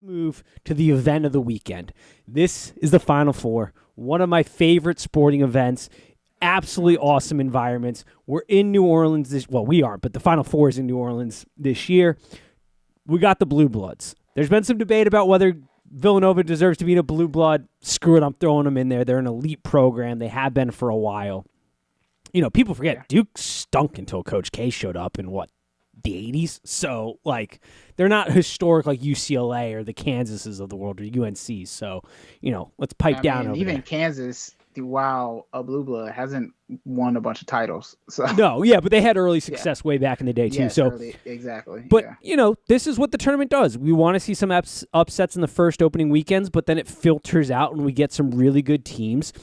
Move to the event of the weekend. This is the Final Four, one of my favorite sporting events. Absolutely awesome environments. We're in New Orleans we aren't, but the Final Four is in New Orleans this year. We got the Blue Bloods. There's been some debate about whether Villanova deserves to be in a Blue Blood. Screw it, I'm throwing them in there. They're an elite program. They have been for a while. You know, people forget Duke stunk until Coach K showed up in the 80s. So, they're not historic like UCLA or the Kansases of the world or UNC. So, let's pipe down over even there. Kansas, while a blue blood, hasn't won a bunch of titles. So No, yeah, but they had early success way back in the day too. Yes, so early, exactly. But this is what the tournament does. We want to see some upsets in the first opening weekends, but then it filters out and we get some really good teams.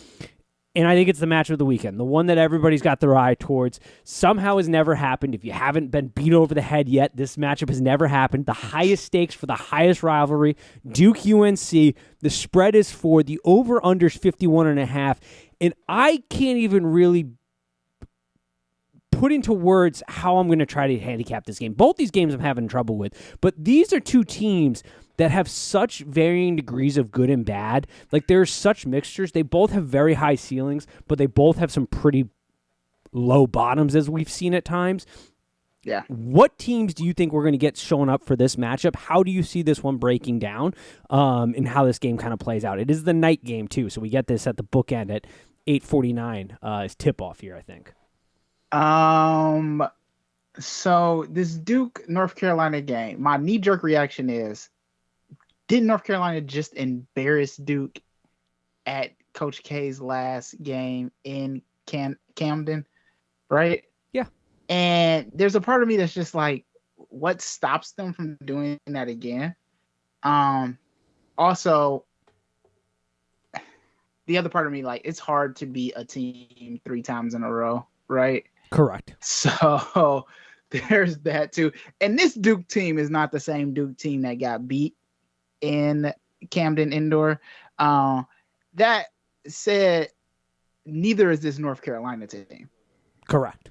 And I think it's the match of the weekend, the one that everybody's got their eye towards. Somehow has never happened. If you haven't been beat over the head yet, this matchup has never happened. The highest stakes for the highest rivalry, Duke UNC. The spread is 4. The over-under's 51.5. And I can't even really put into words how I'm going to try to handicap this game. Both these games I'm having trouble with. But these are two teams that have such varying degrees of good and bad. There's such mixtures. They both have very high ceilings, but they both have some pretty low bottoms, as we've seen at times. Yeah. What teams do you think we're going to get showing up for this matchup? How do you see this one breaking down, and how this game kind of plays out? It is the night game, too, so we get this at the bookend at 8:49 is tip-off here, I think. So this Duke North Carolina game, my knee-jerk reaction is, didn't North Carolina just embarrass Duke at Coach K's last game in Camden, right? Yeah. And there's a part of me that's just like, what stops them from doing that again? Also, the other part of me, it's hard to beat a team 3 times in a row, right? Correct. So there's that too. And this Duke team is not the same Duke team that got beat in Camden Indoor. That said, neither is this North Carolina team. Correct.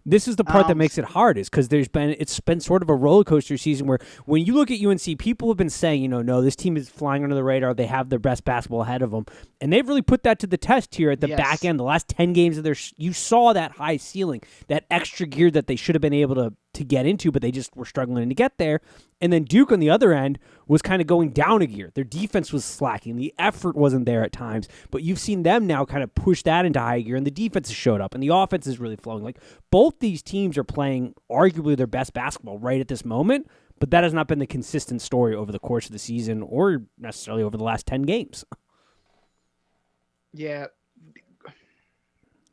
This is the part that makes it hard, is because it's been sort of a roller coaster season where when you look at UNC, people have been saying, no, this team is flying under the radar. They have their best basketball ahead of them. And they've really put that to the test here at the back end. The last 10 games of you saw that high ceiling, that extra gear that they should have been able to get into, but they just were struggling to get there. And then Duke on the other end was kind of going down a gear. Their defense was slacking. The effort wasn't there at times. But you've seen them now kind of push that into high gear, and the defense has showed up, and the offense is really flowing. Both these teams are playing arguably their best basketball right at this moment, but that has not been the consistent story over the course of the season or necessarily over the last 10 games. Yeah.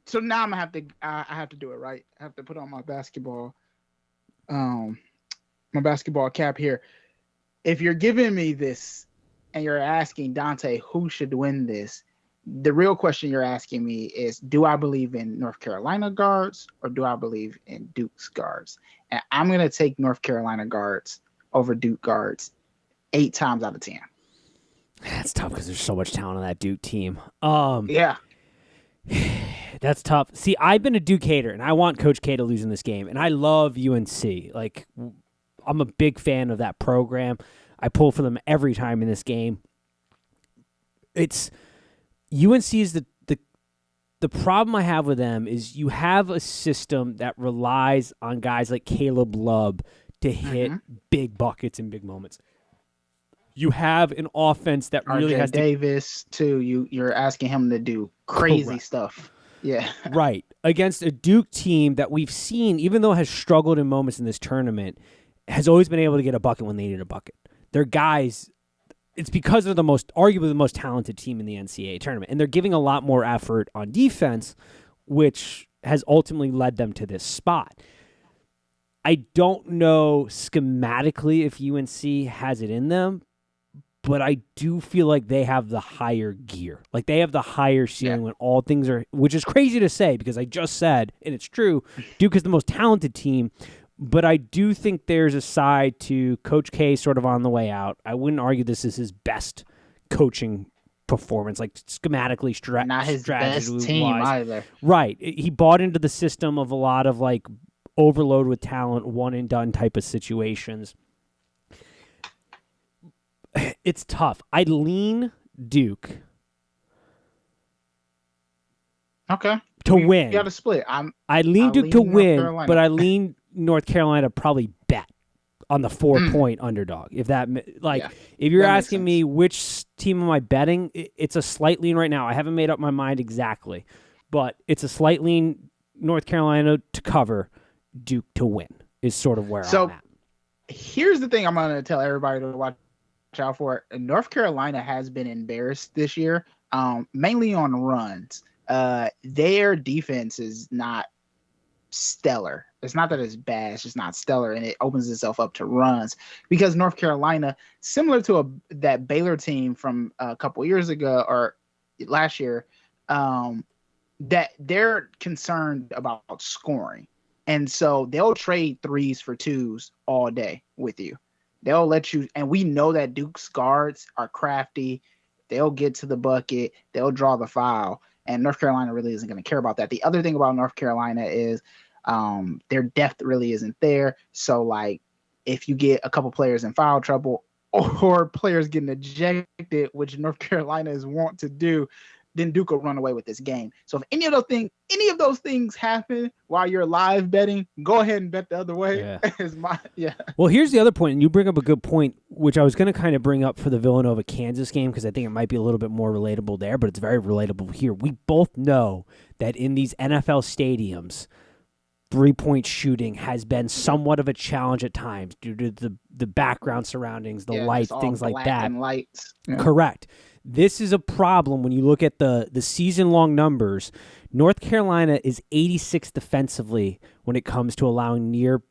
So now I have to do it, right? I have to put on my basketball cap here. If you're giving me this and you're asking Dante who should win this, the real question you're asking me is, do I believe in North Carolina guards or do I believe in Duke's guards? And I'm going to take North Carolina guards over Duke guards 8 times out of 10. That's tough because there's so much talent on that Duke team. Yeah. That's tough. See, I've been a Duke hater, and I want Coach K to lose in this game, and I love UNC. I'm a big fan of that program. I pull for them every time in this game. It's UNC is the problem I have with them is you have a system that relies on guys like Caleb Love to hit big buckets in big moments. You have an offense that really has Davis too. You're asking him to do crazy stuff. Yeah. Right. Against a Duke team that we've seen, even though it has struggled in moments in this tournament, has always been able to get a bucket when they need a bucket. They're guys, it's because they're arguably the most talented team in the NCAA tournament. And they're giving a lot more effort on defense, which has ultimately led them to this spot. I don't know schematically if UNC has it in them, but I do feel like they have the higher gear. They have the higher ceiling when all things are, which is crazy to say because I just said, and it's true, Duke is the most talented team, but I do think there's a side to Coach K sort of on the way out. I wouldn't argue this is his best coaching performance, schematically, not his best team either. Right. He bought into the system of a lot of overload with talent, one and done type of situations. It's tough. I lean Duke Okay. to win. You got to split. I lean Duke lean to North win, Carolina. but I lean North Carolina probably bet on the 4-point underdog. If that if you're that makes asking me which team am I betting, it's a slight lean right now. I haven't made up my mind exactly, but it's a slight lean North Carolina to cover, Duke to win is sort of where I'm at. Here's the thing I'm going to tell everybody to watch out for. North Carolina has been embarrassed this year, mainly on runs. Their defense is not stellar. It's not that it's bad, it's just not stellar, and it opens itself up to runs because North Carolina, similar to that Baylor team from a couple years ago or last year, that they're concerned about scoring. And so they'll trade 3s for 2s all day with you. They'll let you, and we know that Duke's guards are crafty. They'll get to the bucket. They'll draw the foul. And North Carolina really isn't going to care about that. The other thing about North Carolina is their depth really isn't there. So, like, if you get a couple players in foul trouble or players getting ejected, which North Carolina is wont to do, then Duke will run away with this game. So if any of those things happen while you're live betting, go ahead and bet the other way. Yeah. Well, here's the other point, and you bring up a good point, which I was going to kind of bring up for the Villanova-Kansas game because I think it might be a little bit more relatable there, but it's very relatable here. We both know that in these NFL stadiums, three-point shooting has been somewhat of a challenge at times due to the background surroundings, the lights, things like that. And lights. Yeah. Correct. This is a problem when you look at the season-long numbers. North Carolina is 86th defensively when it comes to allowing near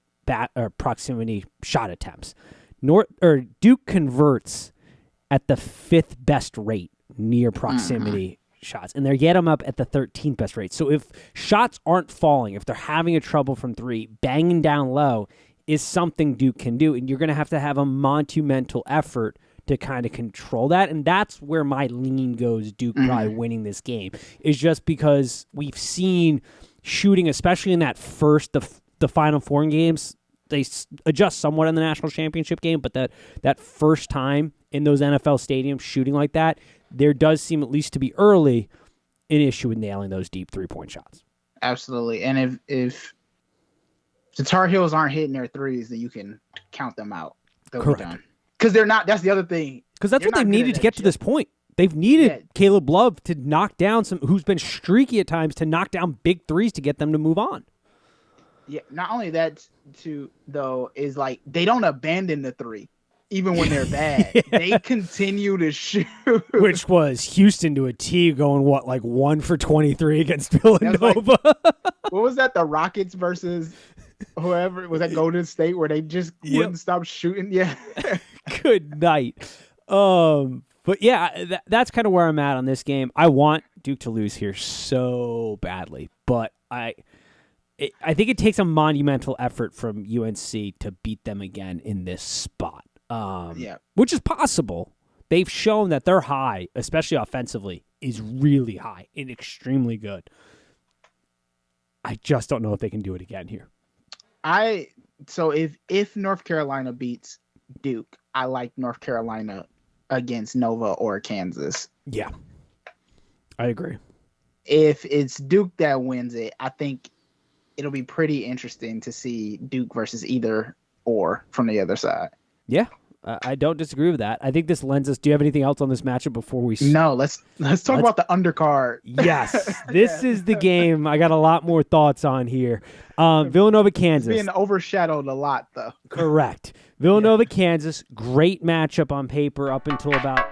proximity shot attempts. Duke converts at the 5th best rate near proximity shots, and they get them up at the 13th best rate. So if shots aren't falling, if they're having a trouble from 3, banging down low is something Duke can do, and you're going to have a monumental effort to kind of control that, and that's where my lean goes. Duke probably winning this game is just because we've seen shooting, especially in that the Final Four games. They adjust somewhat in the national championship game, but that first time in those NFL stadiums shooting like that, there does seem, at least to be early, an issue with nailing those deep 3-point shots. Absolutely, and if the Tar Heels aren't hitting their 3s, then you can count them out. They'll be done. Because they're not. That's the other thing. Because that's what they've needed to get to this point. They've needed Caleb Love to knock down who's been streaky at times, to knock down big 3s to get them to move on. Yeah. Not only that, though, is like they don't abandon the 3, even when they're bad. They continue to shoot. Which was Houston to a T, going 1 for 23 against Villanova. What was that? The Rockets versus whoever was that Golden State, where they just wouldn't stop shooting. Yeah. Good night. But yeah, that's kind of where I'm at on this game. I want Duke to lose here so badly, but I think it takes a monumental effort from UNC to beat them again in this spot. Which is possible. They've shown that their high, especially offensively, is really high and extremely good. I just don't know if they can do it again here. So if North Carolina beats Duke, I like North Carolina against Nova or Kansas. Yeah, I agree. If it's Duke that wins it, I think it'll be pretty interesting to see Duke versus either or from the other side. Yeah, I don't disagree with that. I think this lends us. Do you have anything else on this matchup before we? No, let's talk about the undercard. Yes, this is the game I got a lot more thoughts on here. Villanova, Kansas. It's being overshadowed a lot, though. Correct. Villanova, Kansas. Great matchup on paper up until about